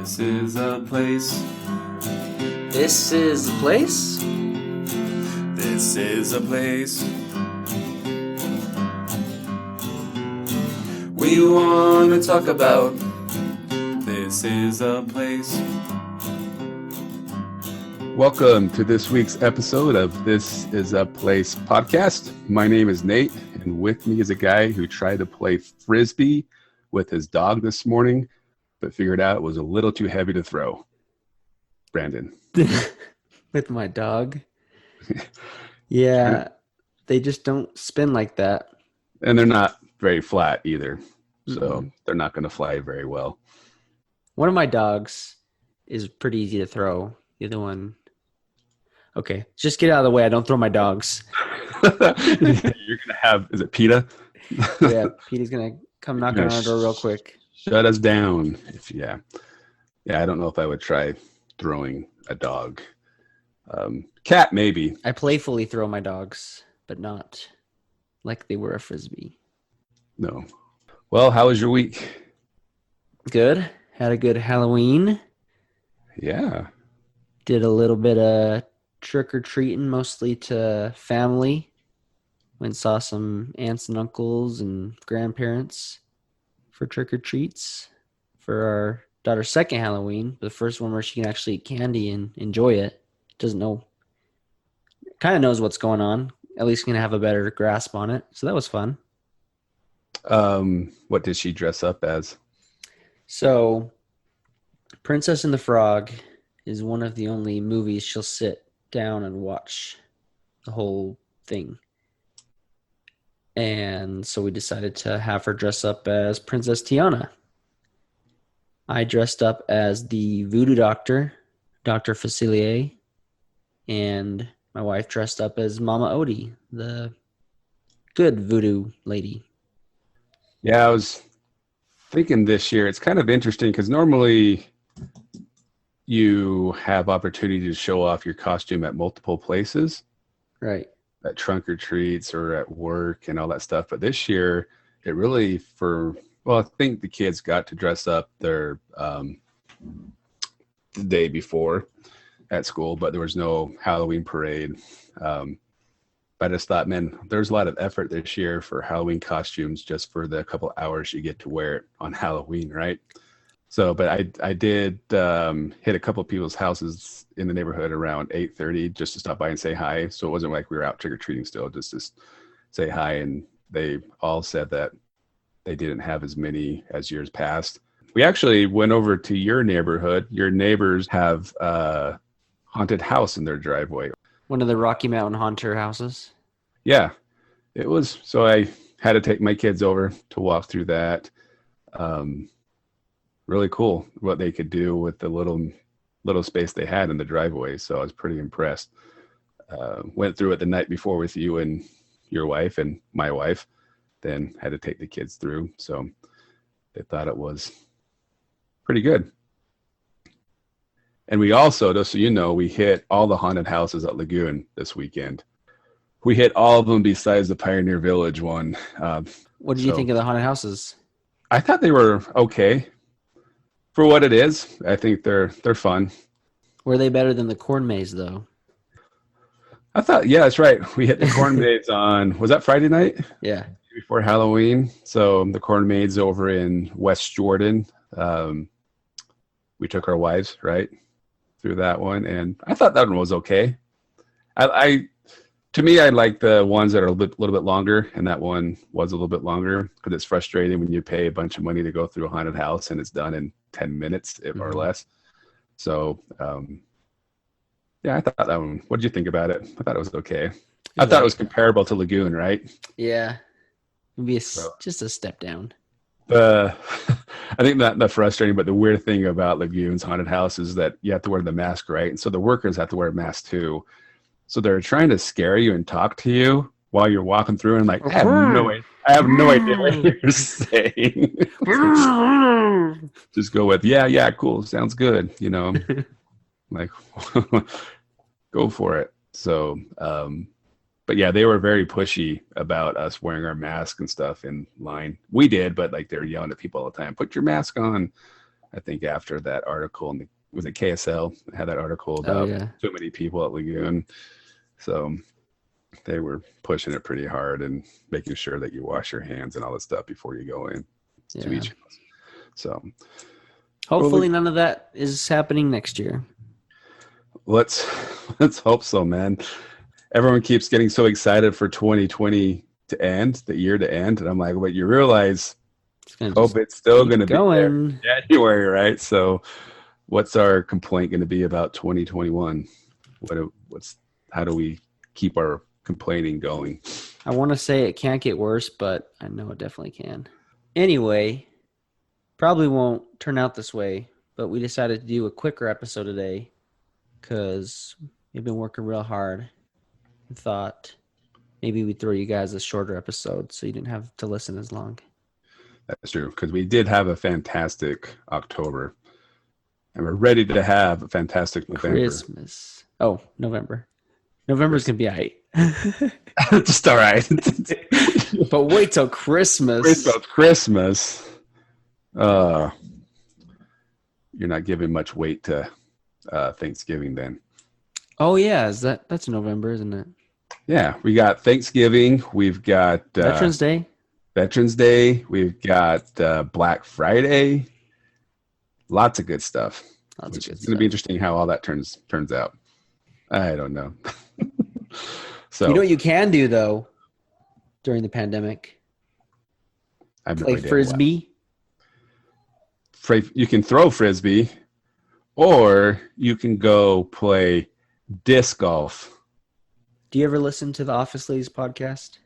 This is a place. This is the place? This is a place. We want to talk about. This is a place. Welcome to this week's episode of This is a Place podcast. My name is Nate, and with me is a guy who tried to play Frisbee with his dog this morning, but figured out it was a little too heavy to throw. Brandon. With my dog? Yeah, they just don't spin like that. And they're not very flat either, so they're not going to fly very well. One of my dogs is pretty easy to throw. The other one... Okay, just get out of the way. I don't throw my dogs. You're going to have... Is it PETA? Yeah, Pete's going to come knock on our door real quick. Shut us down. Yeah, I don't know if I would try throwing a dog. Cat, maybe. I playfully throw my dogs, but not like they were a Frisbee. No. Well, how was your week? Good. Had a good Halloween. Yeah. Did a little bit of trick-or-treating, mostly to family. Went and saw some aunts and uncles and grandparents for trick-or-treats for our daughter's second Halloween, the first one where she can actually eat candy and enjoy it. Doesn't know, kind of knows what's going on. At least can have a better grasp on it. So that was fun. What did she dress up as? So, Princess and the Frog is one of the only movies she'll sit down and watch the whole thing. And so we decided to have her dress up as Princess Tiana. I dressed up as the voodoo doctor, Dr. Facilier, and my wife dressed up as Mama Odie, the good voodoo lady. Yeah, I was thinking this year, it's kind of interesting because normally you have opportunity to show off your costume at multiple places. Right. At trunk or treats or at work and all that stuff. But this year, it really I think the kids got to dress up the day before at school, but there was no Halloween parade. But I just thought, man, there's a lot of effort this year for Halloween costumes just for the couple hours you get to wear it on Halloween, right? So, but I did hit a couple of people's houses in the neighborhood around 8:30 just to stop by and say hi. So it wasn't like we were out trick-or-treating still, just to say hi. And they all said that they didn't have as many as years past. We actually went over to your neighborhood. Your neighbors have a haunted house in their driveway. One of the Rocky Mountain Haunter houses. Yeah, it was. So I had to take my kids over to walk through that. Really cool what they could do with the little space they had in the driveway. So I was pretty impressed. Went through it the night before with you and your wife and my wife, then had to take the kids through. So they thought it was pretty good. And we also, just so you know, we hit all the haunted houses at Lagoon this weekend. We hit all of them besides the Pioneer Village one. What did you think of the haunted houses? I thought they were okay. For what it is, I think they're fun. Were they better than the corn maze, though? I thought, yeah, that's right. We hit the corn maze on, was that Friday night? Yeah. Before Halloween. So the corn maze over in West Jordan. We took our wives, right, through that one. And I thought that one was okay. To me, I like the ones that are a little bit longer, and that one was a little bit longer because it's frustrating when you pay a bunch of money to go through a haunted house and it's done in 10 minutes or less. So, yeah, I thought that one. What did you think about it? I thought it was okay. I thought it was comparable to Lagoon, right? Yeah, maybe just a step down. I think that the frustrating, but the weird thing about Lagoon's haunted house is that you have to wear the mask, right? And so the workers have to wear a mask too. So they're trying to scare you and talk to you while you're walking through, and like, I have no idea what you're saying. Just go with, yeah, cool, sounds good, like, go for it. So, but yeah, they were very pushy about us wearing our mask and stuff in line. We did, but like they were yelling at people all the time, put your mask on. I think after that article, and was it KSL had that article about so many people at Lagoon. So they were pushing it pretty hard and making sure that you wash your hands and all that stuff before you go in to each house. So hopefully none of that is happening next year. Let's hope so, man. Everyone keeps getting so excited for 2020 to end, the year to end, and I'm like, but you realize, it's still going to be there in January, right? So, what's our complaint going to be about 2021? How do we keep our complaining going? I want to say it can't get worse, but I know it definitely can. Anyway, probably won't turn out this way, but we decided to do a quicker episode today because we've been working real hard and thought maybe we'd throw you guys a shorter episode so you didn't have to listen as long. That's true, because we did have a fantastic October, and we're ready to have a fantastic November. Christmas. Oh, November. November's going to be all right. Just all right. But wait till Christmas. Christmas. You're not giving much weight to Thanksgiving then. Oh, yeah. That's November, isn't it? Yeah. We got Thanksgiving. We've got Veterans Day. We've got Black Friday. Lots of good stuff. It's going to be interesting how all that turns out. I don't know. So, you know what you can do, though, during the pandemic? Play Frisbee. You can throw Frisbee, or you can go play disc golf. Do you ever listen to the Office Ladies podcast?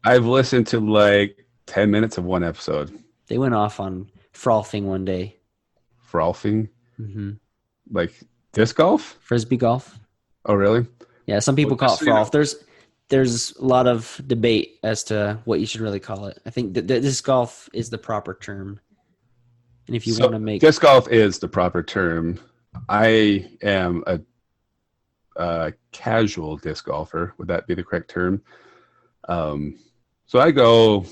I've listened to like 10 minutes of one episode. They went off on frolfing one day. Frolfing? Mm-hmm. Like disc golf? Frisbee golf. Oh, really? Yeah, some people call it frolf. There's a lot of debate as to what you should really call it. I think that disc golf is the proper term. And if you want to make... Disc golf is the proper term. I am a casual disc golfer. Would that be the correct term? So I go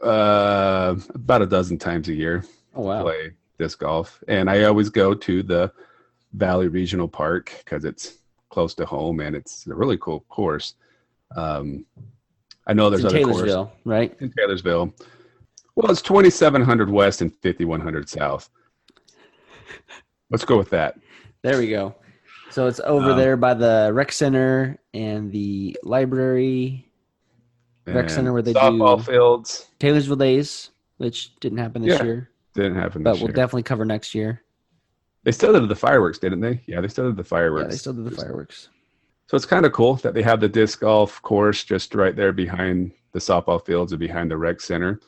about a dozen times a year. Oh, wow. Play disc golf. And I always go to the Valley Regional Park because it's close to home and it's a really cool course. I know there's other courses. Taylorsville, right? In Taylorsville. Well, it's 2,700 west and 5,100 south. Let's go with that. There we go. So it's over there by the rec center and the library. Rec center where they softball fields. Taylorsville Days, which didn't happen this year. Didn't happen this year. But we'll definitely cover next year. They still did the fireworks, didn't they? Yeah, they still did the fireworks. Yeah, they still did the fireworks. So it's kind of cool that they have the disc golf course just right there behind the softball fields and behind the rec center.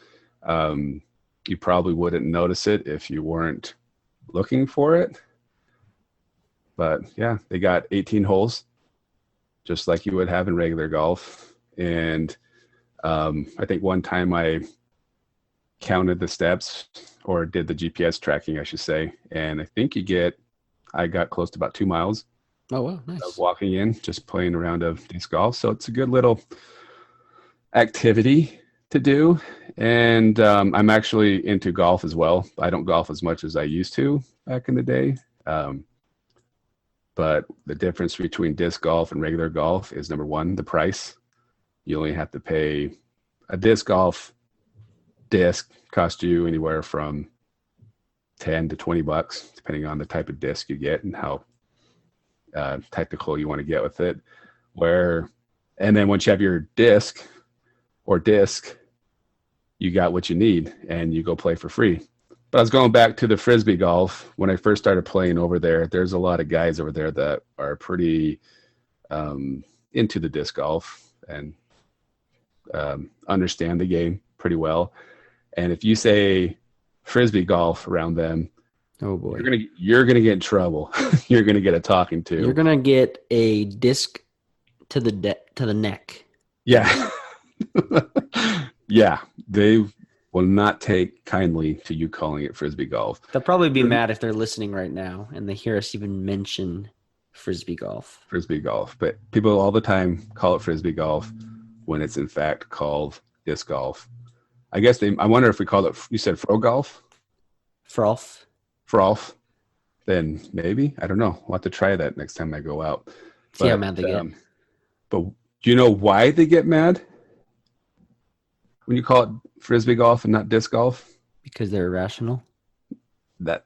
You probably wouldn't notice it if you weren't looking for it. But yeah, they got 18 holes, just like you would have in regular golf. And I think one time I counted the steps, or did the GPS tracking, I should say. And I think I got close to about 2 miles. Oh, wow. Nice. Of walking in, just playing around of disc golf. So it's a good little activity to do. And I'm actually into golf as well. I don't golf as much as I used to back in the day. But the difference between disc golf and regular golf is, number one, the price. You only have to pay a disc golf disc cost you anywhere from $10 to $20, depending on the type of disc you get and how technical you want to get with it. And then once you have your disc, you got what you need and you go play for free. But I was going back to the Frisbee golf. When I first started playing over there, there's a lot of guys over there that are pretty into the disc golf and understand the game pretty well. And if you say Frisbee golf around them, oh boy, you're gonna get in trouble. You're gonna get a talking to. You're gonna get a disc to the neck. Yeah, yeah. They will not take kindly to you calling it Frisbee golf. They'll probably be mad if they're listening right now and they hear us even mention Frisbee golf. Frisbee golf, but people all the time call it Frisbee golf when it's in fact called disc golf. I guess I wonder if we call it, you said fro golf? Frolf. frolf, then maybe, I don't know. We'll have to try that next time I go out. See how mad they get. But do you know why they get mad when you call it Frisbee golf and not disc golf? Because they're irrational. That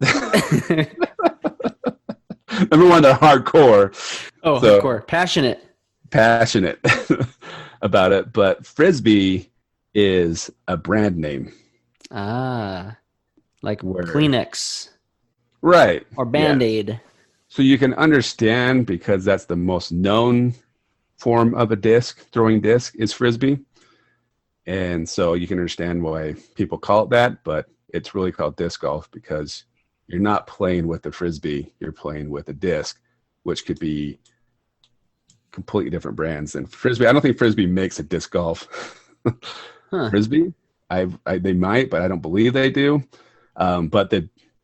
number one, they're hardcore. Oh, So- hardcore. Passionate about it. But Frisbee is a brand name. Like Where- Kleenex Right. or Yeah. Band-Aid. So you can understand, because that's the most known form of a throwing disc is Frisbee. And so you can understand why people call it that, but it's really called disc golf because you're not playing with the Frisbee, you're playing with a disc, which could be completely different brands than Frisbee. I don't think Frisbee makes a disc golf. Huh. Frisbee, they might, but I don't believe they do. But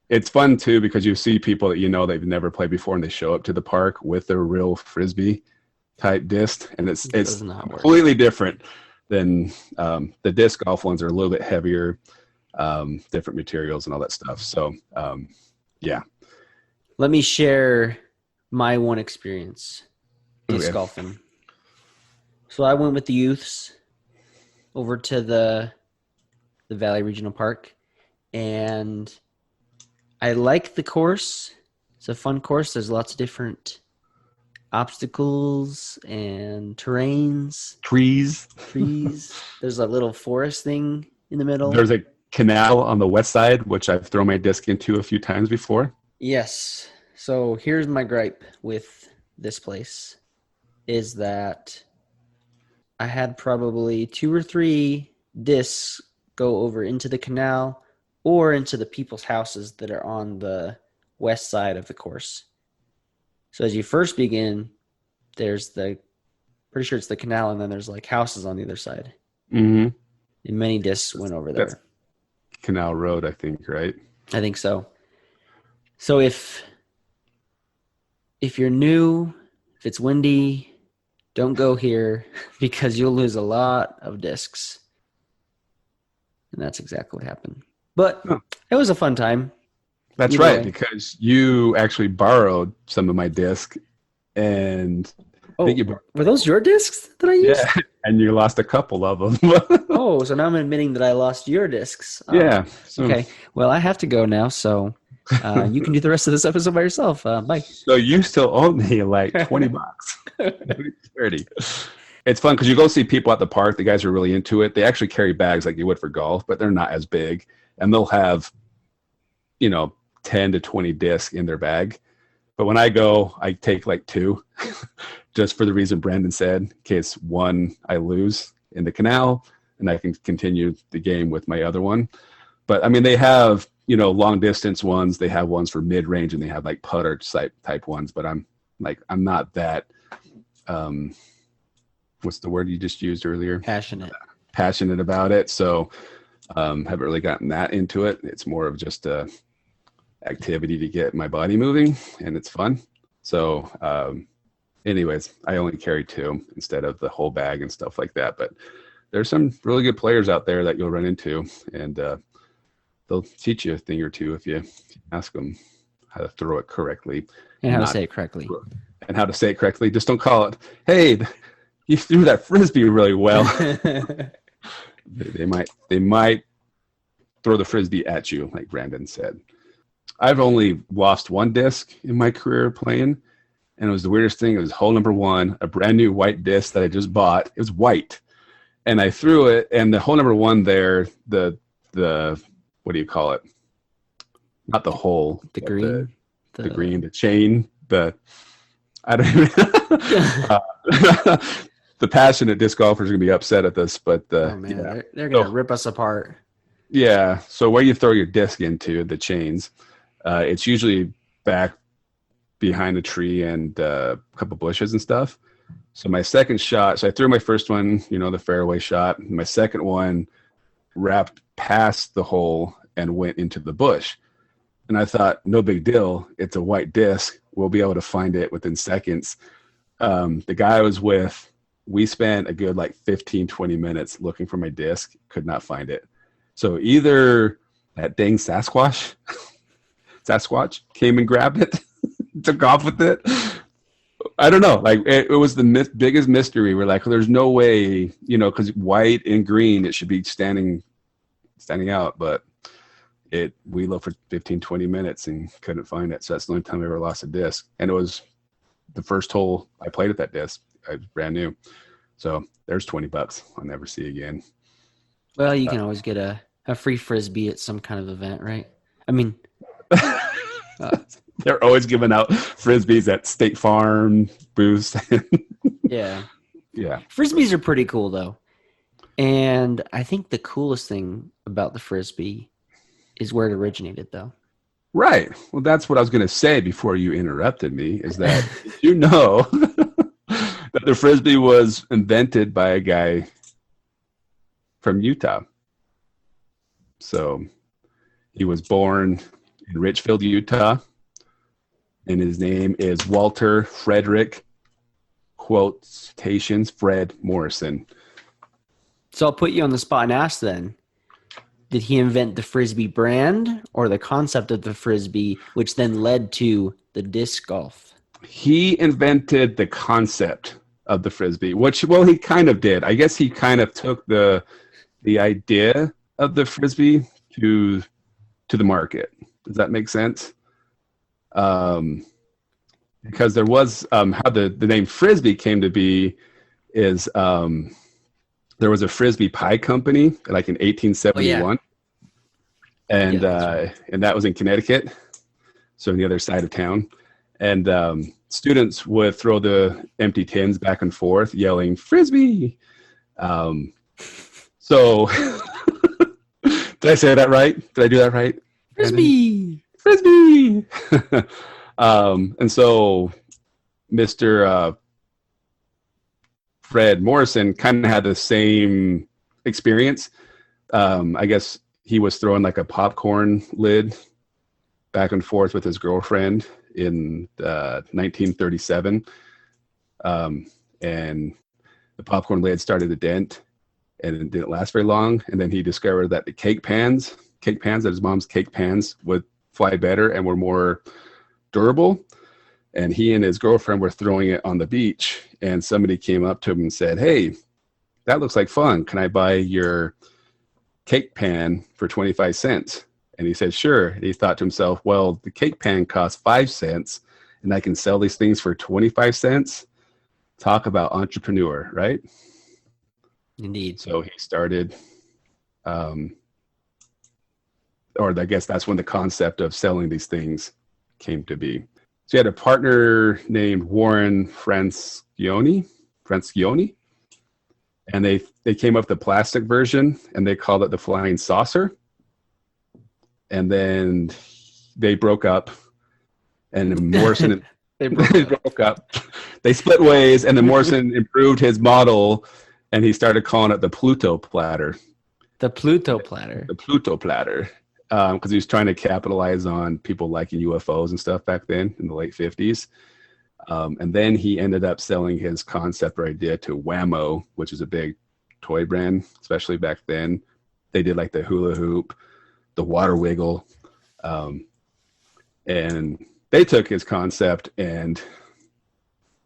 it's fun too because you see people that they've never played before and they show up to the park with their real Frisbee type disc, and it's Does not work. completely different than the disc golf ones are a little bit heavier, different materials and all that stuff. So yeah. Let me share my one experience disc Okay. golfing. So I went with the youths over to the Valley Regional Park, and I like the course. It's a fun course. There's lots of different obstacles and trees. Trees. There's a little forest thing in the middle. There's a canal on the west side, which I've thrown my disc into a few times before. Yes. So here's my gripe with this place is that I had probably 2 or 3 discs go over into the canal or into the people's houses that are on the west side of the course. So as you first begin, there's pretty sure it's the canal, and then there's like houses on the other side. Mm-hmm. And many discs went over there. That's Canal Road, I think, right? I think so. So if you're new, if it's windy, don't go here because you'll lose a lot of discs. And that's exactly what happened. But it was a fun time. That's Either right, way. because you actually borrowed some of my disc, and I think you Were those your discs that I used? yeah, and you lost a couple of them. Oh, so now I'm admitting that I lost your discs. Yeah. So, Okay. Well, I have to go now, so you can do the rest of this episode by yourself. Bye. So you still owe me like $20. 30. It's fun because you go see people at the park. The guys are really into it. They actually carry bags like you would for golf, but they're not as big, and they'll have 10 to 20 discs in their bag. But when I go, I take like 2 just for the reason Brandon said, in case one I lose in the canal and I can continue the game with my other one. But I mean, they have, long distance ones. They have ones for mid range, and they have like putter type ones. But I'm not that, what's the word you just used earlier? Passionate about it. So haven't really gotten that into it. It's more of just a activity to get my body moving, and it's fun. So anyways, I only carry 2 instead of the whole bag and stuff like that. But there's some really good players out there that you'll run into, and they'll teach you a thing or two if you ask them how to throw it correctly. And how to say it correctly. And how to say it correctly. Just don't call it, hey, you threw that Frisbee really well. They might throw the Frisbee at you, like Brandon said. I've only lost 1 disc in my career playing, and it was the weirdest thing. It was hole number 1, a brand new white disc that I just bought. It was white, and I threw it, and the hole number 1 there, the what do you call it? Not the hole. The green. The green, the chain, I don't even the passionate disc golfers are gonna be upset at this, but oh man, they're gonna rip us apart. Yeah. So where you throw your disc into the chains, it's usually back behind a tree and a couple bushes and stuff. So my second shot, so I threw my first one, the fairway shot. My second one wrapped past the hole and went into the bush. And I thought, no big deal. It's a white disc. We'll be able to find it within seconds. The guy I was with, we spent a good 15, 20 minutes looking for my disc, could not find it. So either that dang Sasquatch came and grabbed it, took off with it. I don't know. Like it was the biggest mystery. We're like, well, there's no way, because white and green, it should be standing out. But we looked for 15, 20 minutes and couldn't find it. So that's the only time I ever lost a disc. And it was the first hole I played at that disc. I was brand new. So there's $20 I'll never see again. Well, you can always get a free Frisbee at some kind of event, right? I mean, they're always giving out Frisbees at State Farm booths. Yeah. Yeah. Frisbees are pretty cool, though. And I think the coolest thing about the Frisbee is where it originated, though. Right. Well, that's what I was going to say before you interrupted me, is that you know that the Frisbee was invented by a guy from Utah. So he was born in Richfield, Utah, and his name is Walter Frederick, quotations, Fred Morrison. So I'll put you on the spot and ask then, did he invent the Frisbee brand or the concept of the Frisbee, which then led to the disc golf? He invented the concept of the Frisbee, which, well, he kind of did. I guess he kind of took the idea of the Frisbee to the market. Does that make sense? Because there was how the name Frisbee came to be is there was a Frisbee pie company like in 1871. And and that was in Connecticut, so on the other side of town. And students would throw the empty tins back and forth, yelling "Frisbee." So, did I say that right? Did I do that right? Frisbee! Frisbee! And so, Mr. Fred Morrison kind of had the same experience. I guess he was throwing like a popcorn lid back and forth with his girlfriend in 1937. And the popcorn lid started to dent and it didn't last very long. And then he discovered that the cake pans, that his mom's cake pans would fly better and were more durable. And he and his girlfriend were throwing it on the beach. And somebody came up to him and said, "Hey, that looks like fun. Can I buy your cake pan for 25 cents? And he said, "Sure." And he thought to himself, well, the cake pan costs 5 cents and I can sell these things for 25 cents. Talk about entrepreneur, right? Indeed. So he started, or I guess that's when the concept of selling these things came to be. So he had a partner named Warren Francione, and they came up with the plastic version and they called it the flying saucer. And then they broke up, and Morrison They broke up. They split ways, and then Morrison improved his model, and he started calling it the Pluto platter. The Pluto platter. The Pluto platter, because he was trying to capitalize on people liking UFOs and stuff back then in the late 50s. And then he ended up selling his concept or idea to Whammo, which is a big toy brand, especially back then. They did like the hula hoop, the water wiggle, and they took his concept and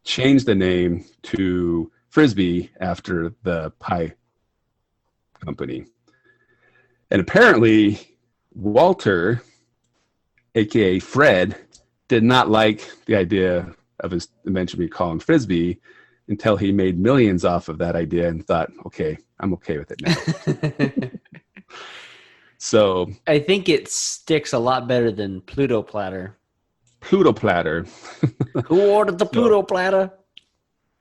changed the name to Frisbee after the pie company. And apparently Walter, aka Fred, did not like the idea of his invention being called Frisbee until he made millions off of that idea and thought, okay, I'm okay with it now. So I think it sticks a lot better than Pluto platter. Pluto platter. Who ordered the Pluto platter?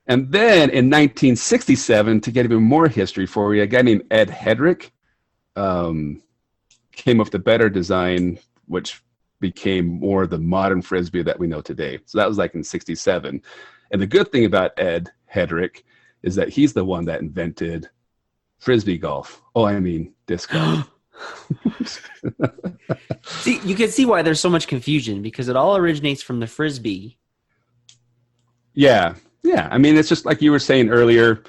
And then in 1967, to get even more history for you, a guy named Ed Hedrick came up with a better design, which became more the modern Frisbee that we know today. So that was like in 67. And the good thing about Ed Hedrick is that he's the one that invented Frisbee golf. Oh, I mean disc golf. See, you can see why there's so much confusion, because it all originates from the Frisbee. Yeah. I mean, it's just like you were saying earlier.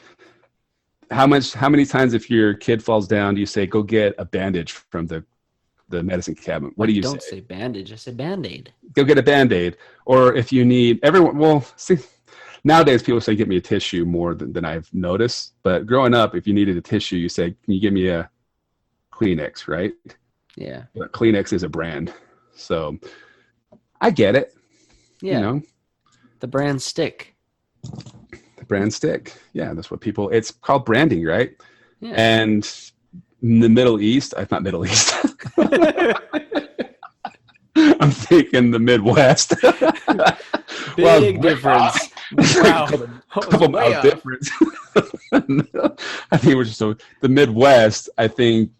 How many times if your kid falls down, do you say, go get a bandage from the the medicine cabinet. What do you Don't say? say bandage. I say Band-Aid. Go get a Band-Aid. Or if you need well, see, nowadays people say get me a tissue more than I've noticed. But growing up, if you needed a tissue, you say, can you give me a Kleenex, right? Yeah. But Kleenex is a brand. So I get it. Yeah. You know, The brand stick. the brand stick. Yeah, that's what people, it's called branding, right? Yeah. And in the Middle East, not Middle East. I'm thinking the Midwest. Big difference. Wow. Couple miles difference. I think we're just the Midwest. I think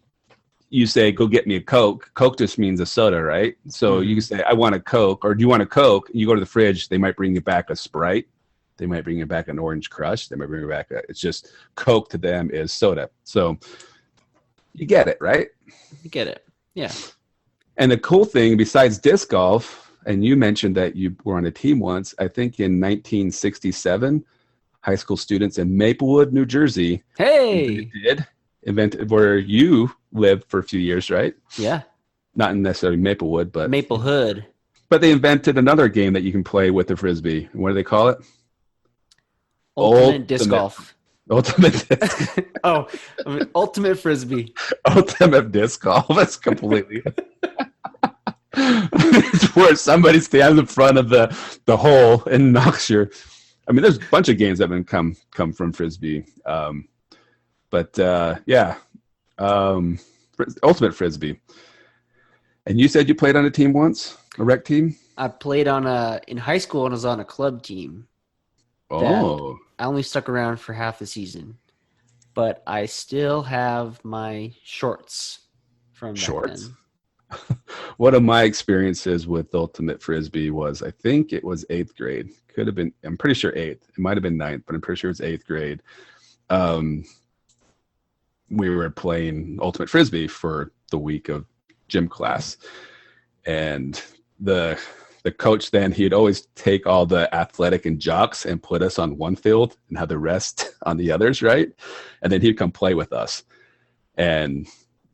you say, "Go get me a Coke." Coke just means a soda, right? So you say, "I want a Coke," or "Do you want a Coke?" You go to the fridge. They might bring you back a Sprite. They might bring you back an Orange Crush. They might bring you back it's just Coke to them is soda. So you get it, right? You get it. Yeah. And the cool thing, besides disc golf, and you mentioned that you were on a team once, I think in 1967, high school students in Maplewood, New Jersey, invented where you lived for a few years, right? Yeah. Not necessarily Maplewood, but Maplehood. But they invented another game that you can play with the Frisbee. What do they call it? Ultimate disc golf. Ultimate disc. Ultimate Frisbee. Ultimate disc golf. That's completely. It's where somebody stands in front of the hole and knocks your. I mean, there's a bunch of games that have been come from Frisbee, Ultimate Frisbee. And you said you played on a team once, a rec team. I played in high school and was on a club team. Oh. I only stuck around for half the season, but I still have my shorts from back then. One of my experiences with Ultimate Frisbee was, I think it was 8th grade. Could have been, I'm pretty sure 8th. It might have been 9th, but I'm pretty sure it was 8th grade. We were playing Ultimate Frisbee for the week of gym class. And the coach then, he'd always take all the athletic and jocks and put us on one field and have the rest on the others, right? And then he'd come play with us. And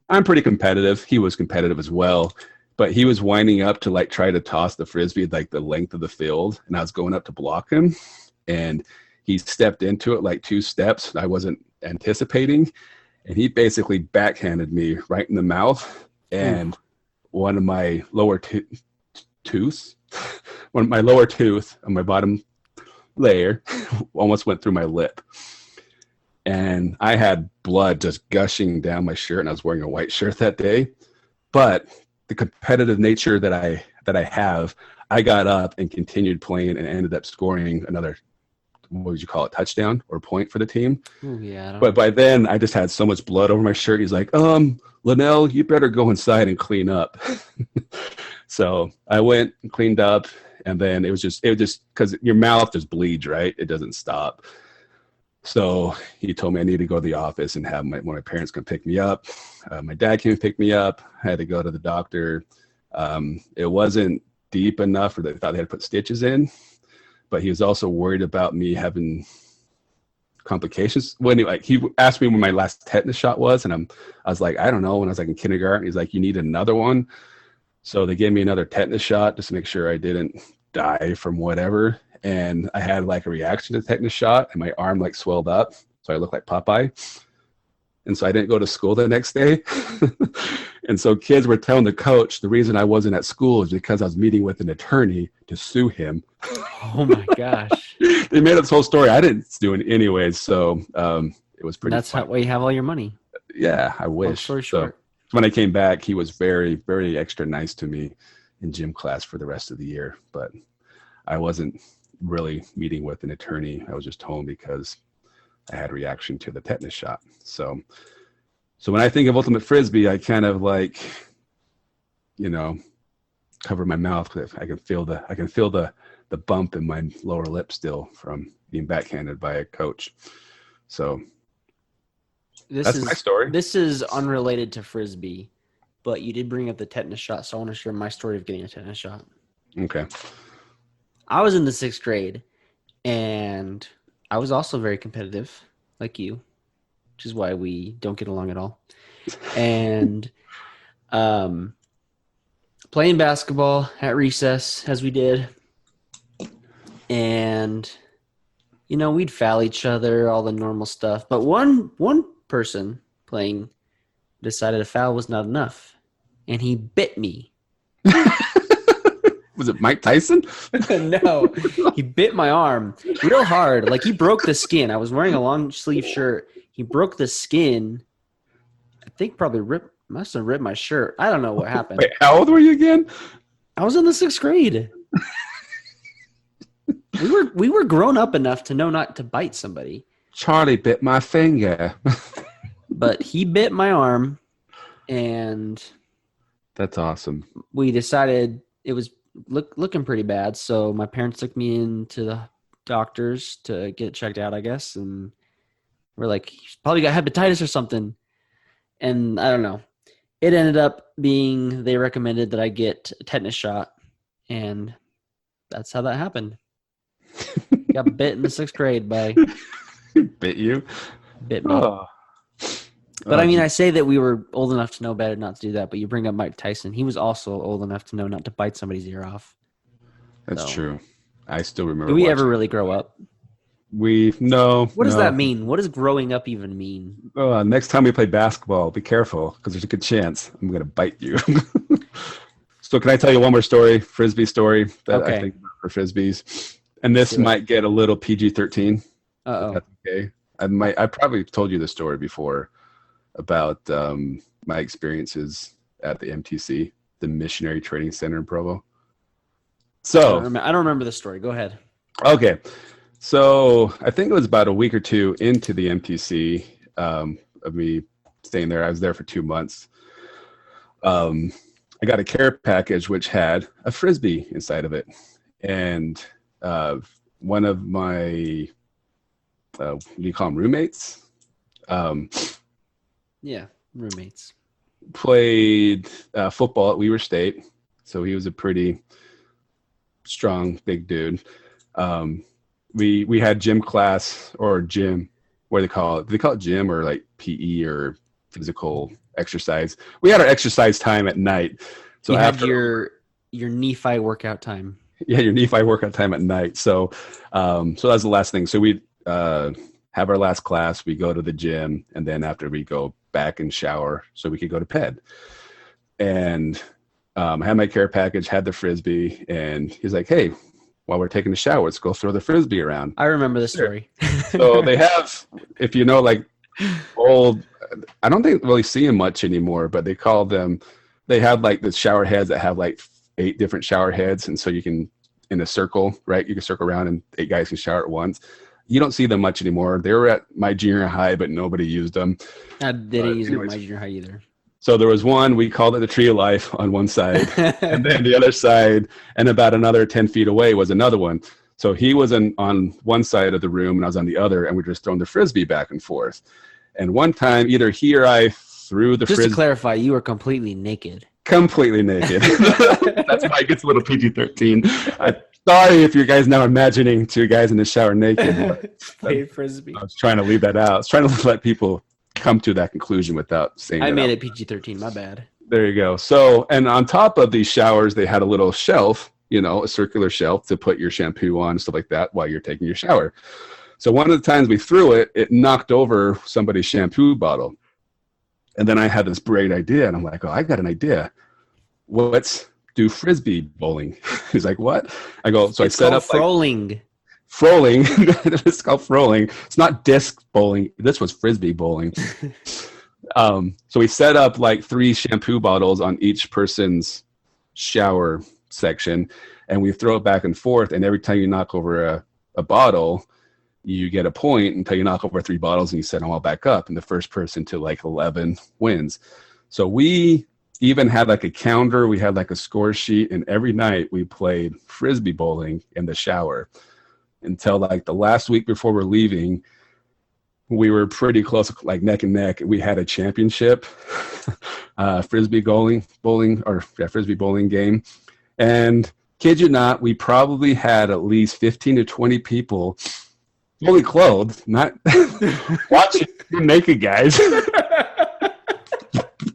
I'm pretty competitive. He was competitive as well. But he was winding up to like try to toss the Frisbee like the length of the field. And I was going up to block him. And he stepped into it like 2 steps. I wasn't anticipating. And he basically backhanded me right in the mouth. And one of my lower tooth on my bottom layer almost went through my lip. And I had blood just gushing down my shirt, and I was wearing a white shirt that day. But the competitive nature that I have, I got up and continued playing and ended up scoring another, what would you call it, touchdown or point for the team. Ooh, yeah. But by then I just had so much blood over my shirt. He's like, Linnell, you better go inside and clean up. So I went and cleaned up, and then it was just because your mouth just bleeds, right? It doesn't stop. So he told me I needed to go to the office and have one of my parents come pick me up. My dad came and picked me up. I had to go to the doctor. It wasn't deep enough, or they thought they had to put stitches in, but he was also worried about me having complications. He asked me when my last tetanus shot was, and I was like, I don't know. When I was like in kindergarten, he's like, you need another one. So they gave me another tetanus shot just to make sure I didn't die from whatever. And I had like a reaction to the tetanus shot, and my arm like swelled up. So I looked like Popeye. And so I didn't go to school the next day. And so kids were telling the coach the reason I wasn't at school is because I was meeting with an attorney to sue him. Oh my gosh. They made up this whole story. I didn't do it anyways. So it was pretty That's fun. how you have all your money. Yeah, I wish. Long story short. So when I came back, he was very, very extra nice to me in gym class for the rest of the year. But I wasn't really meeting with an attorney. I was just home because I had a reaction to the tetanus shot. So when I think of Ultimate Frisbee, I kind of like, cover my mouth. I can feel the bump in my lower lip still from being backhanded by a coach. So that's my story. This is unrelated to Frisbee, but you did bring up the tetanus shot, so I want to share my story of getting a tetanus shot. Okay. I was in the 6th grade, and I was also very competitive, like you, which is why we don't get along at all. And playing basketball at recess as we did. And, we'd foul each other, all the normal stuff. But one person playing decided a foul was not enough. And he bit me. Was it Mike Tyson? No, he bit my arm real hard. Like he broke the skin. I was wearing a long sleeve shirt. He broke the skin. I think probably must have ripped my shirt. I don't know what happened. Wait, how old were you again? I was in the 6th grade. We were grown up enough to know not to bite somebody. Charlie bit my finger. But he bit my arm, and that's awesome. We decided it was looking pretty bad, so my parents took me into the doctors to get checked out, I guess, and we're like, he's probably got hepatitis or something. And I don't know. It ended up being they recommended that I get a tetanus shot, and that's how that happened. Got bit in the 6th grade by bit you? Bit me. Oh. But I mean, I say that we were old enough to know better not to do that, but you bring up Mike Tyson. He was also old enough to know not to bite somebody's ear off. That's true. I still remember. Did we ever really grow up? No. What does that mean? What does growing up even mean? Next time we play basketball, be careful because there's a good chance I'm going to bite you. So can I tell you one more story, Frisbee story that I think for Frisbees? And this might get a little PG-13. Uh-oh. That's okay. I probably told you this story before about my experiences at the MTC, the Missionary Training Center in Provo. So I don't remember the story. Go ahead. Okay. So I think it was about a week or two into the MTC of me staying there. I was there for 2 months. I got a care package which had a Frisbee inside of it. And one of my, what do you call them, roommates? Yeah, roommates. Played football at Weaver State. So he was a pretty strong, big dude. We had gym class or gym, what do they call it? Do they call it gym or like PE or physical exercise? We had our exercise time at night. So you had your Nephi workout time. Yeah, your Nephi workout time at night. So so that's the last thing. So we have our last class, we go to the gym, and then after we go back and shower so we could go to bed. And I had my care package, had the Frisbee, and he's like, hey, while we're taking a shower, let's go throw the Frisbee around. I remember the story. So they have, if you know, like old, I don't think really see them much anymore, but they call them, they have like the shower heads that have like 8 different shower heads. And so you can, in a circle, right? You can circle around and 8 guys can shower at once. You don't see them much anymore. They were at my junior high, but nobody used them. I didn't use them at my junior high either. So there was one, we called it the Tree of Life on one side, and then the other side, and about another 10 feet away was another one. So he was on one side of the room, and I was on the other, and we were just throwing the Frisbee back and forth. And one time, either he or I threw the Frisbee. Just to clarify, you were completely naked. Completely naked. That's why it gets a little PG-13. I'm sorry if you guys now imagining 2 guys in the shower naked. Play Frisbee. I was trying to leave that out. I was trying to let people come to that conclusion without saying I that made out. it PG-13, my bad. There you go. So, and on top of these showers, they had a little shelf, a circular shelf to put your shampoo on, stuff like that, while you're taking your shower. So one of the times we threw it, it knocked over somebody's shampoo bottle. And then I had this great idea, and I'm like, I got an idea. Let's do Frisbee bowling. He's like, what? I go, so it's I set up frolling. Frolling. It's called frolling. It's not disc bowling. This was Frisbee bowling. So we set up like 3 shampoo bottles on each person's shower section, and we throw it back and forth. And every time you knock over a bottle, you get a point until you knock over 3 bottles and you set them all back up. And the first person to like 11 wins. So we even had like a calendar. We had like a score sheet, and every night we played Frisbee bowling in the shower. Until like the last week before we're leaving, we were pretty close, like neck and neck. We had a championship Frisbee bowling game. And kid you not, we probably had at least 15 to 20 people fully clothed, not watching naked guys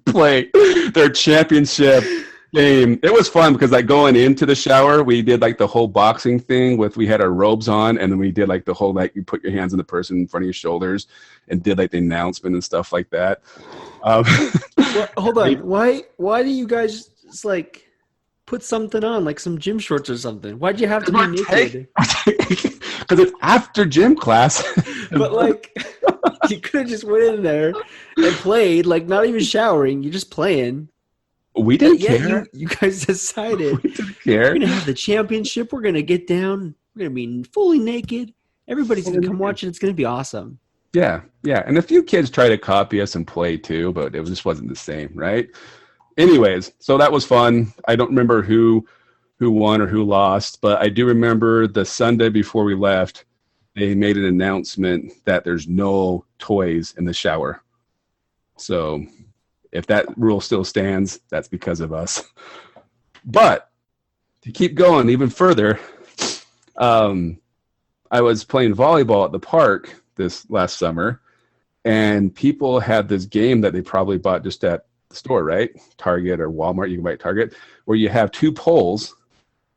play their championship Game. It was fun because like going into the shower, we did like the whole boxing thing we had our robes on, and then we did like the whole like you put your hands on the person in front of your shoulders and did like the announcement and stuff like that. Well, hold on. Why do you guys just like put something on, like some gym shorts or something? Why'd you have to be naked? Because it's after gym class. But like, you could have just went in there and played, like not even showering. You're just playing. We didn't care. You guys decided We didn't care. we're gonna have the championship. We're gonna get down. We're gonna be fully naked. Everybody's gonna come watch it. It's gonna be awesome. Yeah, yeah. And a few kids try to copy us and play too, but it just wasn't the same, right? Anyways, so that was fun. I don't remember who won or who lost, but I do remember the Sunday before we left, they made an announcement that there's no toys in the shower. So if that rule still stands, that's because of us. But to keep going even further, I was playing volleyball at the park this last summer, and people had this game that they probably bought just at the store, right? Target or Walmart, you can buy at Target, where you have two poles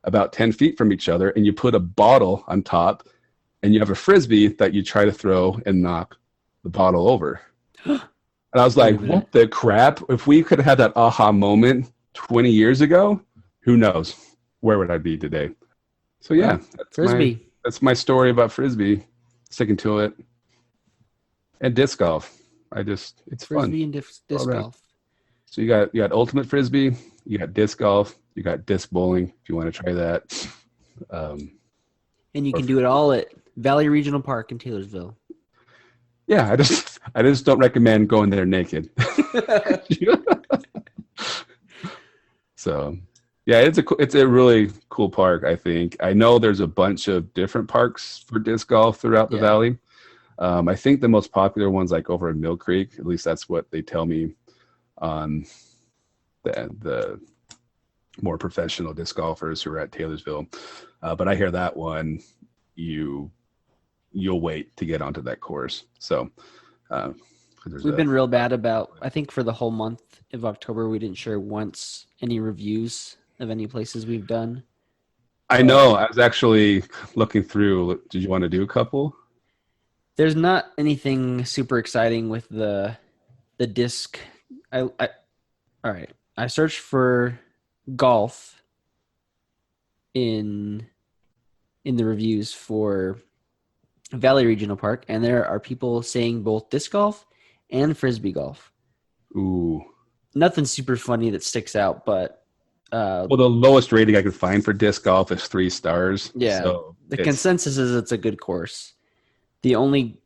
about 10 feet from each other, and you put a bottle on top, and you have a Frisbee that you try to throw and knock the bottle over. And I was like, what the crap? If we could have had that aha moment 20 years ago, who knows? Where would I be today? So yeah, Frisbee. That's my story about Frisbee. Sticking to it. And disc golf. It's Frisbee fun. and disc golf. So you got ultimate Frisbee, you got disc golf, you got disc bowling if you want to try that. And you can do it all at Valley Regional Park in Taylorsville. Yeah, I just don't recommend going there naked. So, yeah, it's a really cool park, I think. I know there's a bunch of different parks for disc golf throughout the valley. I think the most popular one's like over in Mill Creek. At least that's what they tell me on the more professional disc golfers who are at Taylorsville. But I hear that one, you'll wait to get onto that course. So we've been real bad about, I think for the whole month of October, we didn't share once any reviews of any places we've done. I know. I was actually looking through. Did you want to do a couple? There's not anything super exciting with the disc. All right. I searched for golf in the reviews for Valley Regional Park, and there are people saying both disc golf and Frisbee golf. Ooh. Nothing super funny that sticks out, but well, the lowest rating I could find for disc golf is 3 stars. Yeah. So the consensus is it's a good course. The only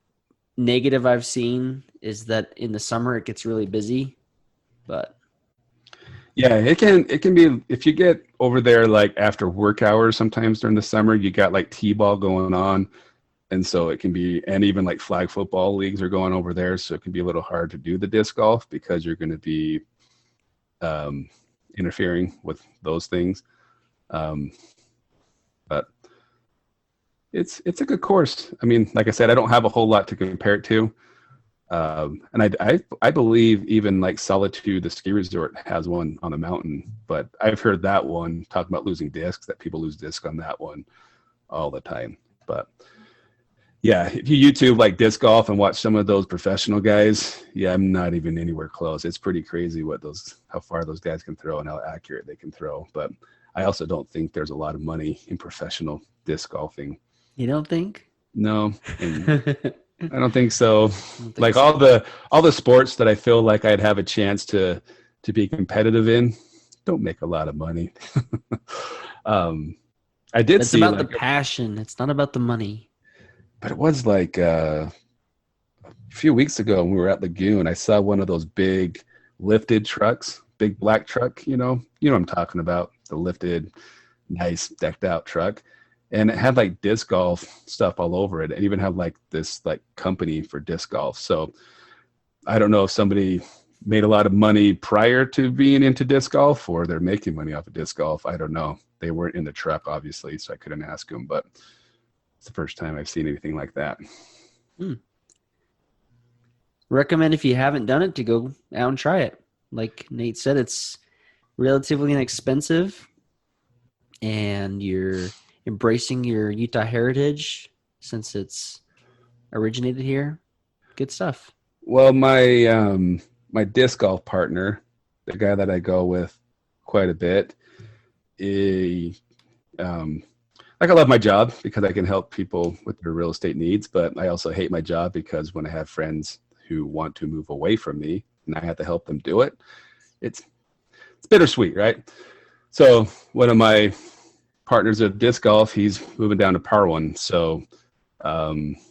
negative I've seen is that in the summer it gets really busy, but yeah, it can be, if you get over there like after work hours, sometimes during the summer, you got like t-ball going on. And so it can be, and even like flag football leagues are going over there. So it can be a little hard to do the disc golf because you're going to be interfering with those things. But it's a good course. I mean, like I said, I don't have a whole lot to compare it to. And I believe even like Solitude, the ski resort, has one on the mountain, but I've heard that one talk about losing discs, that people lose disc on that one all the time. But yeah, if you YouTube like disc golf and watch some of those professional guys, yeah, I'm not even anywhere close. It's pretty crazy how far those guys can throw and how accurate they can throw. But I also don't think there's a lot of money in professional disc golfing. You don't think? No. I don't think so. Like all the sports that I feel like I'd have a chance to be competitive in don't make a lot of money. I did it's see about like the passion. It's not about the money. But it was like a few weeks ago when we were at Lagoon, I saw one of those big lifted trucks, big black truck, you know what I'm talking about, the lifted, nice decked out truck. And it had like disc golf stuff all over it. It even had like this like company for disc golf. So I don't know if somebody made a lot of money prior to being into disc golf or they're making money off of disc golf. I don't know. They weren't in the truck, obviously, so I couldn't ask them. But it's the first time I've seen anything like that. Recommend if you haven't done it to go out and try it. Like Nate said, relatively inexpensive, and you're embracing your Utah heritage since it's originated here. Good stuff. Well, my disc golf partner, the guy that I go with quite a bit, like I love my job because I can help people with their real estate needs, but I also hate my job because when I have friends who want to move away from me and I have to help them do it, it's bittersweet, right? So one of my partners of disc golf, he's moving down to Par One, so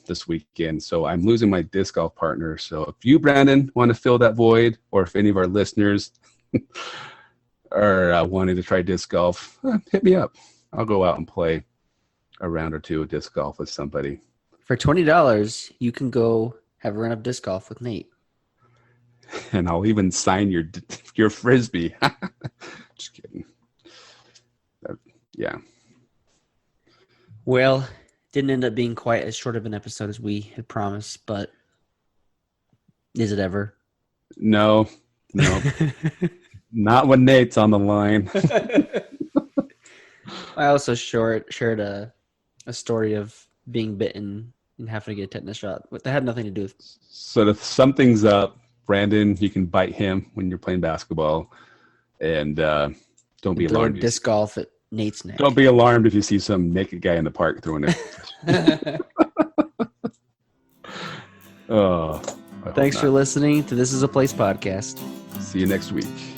this weekend. So I'm losing my disc golf partner. So if you, Brandon, want to fill that void, or if any of our listeners are wanting to try disc golf, hit me up. I'll go out and play a round or two of disc golf with somebody. For $20, you can go have a run of disc golf with Nate. And I'll even sign your Frisbee. Just kidding. Yeah. Well, didn't end up being quite as short of an episode as we had promised, but is it ever? No. Not when Nate's on the line. I also shared a story of being bitten and having to get a tetanus shot. But that had nothing to do with. So to sum things up, Brandon, you can bite him when you're playing basketball, and don't be alarmed. Disc golf at Nate's neck. Don't be alarmed if you see some naked guy in the park throwing it. Thanks for listening to This Is a Place podcast. See you next week.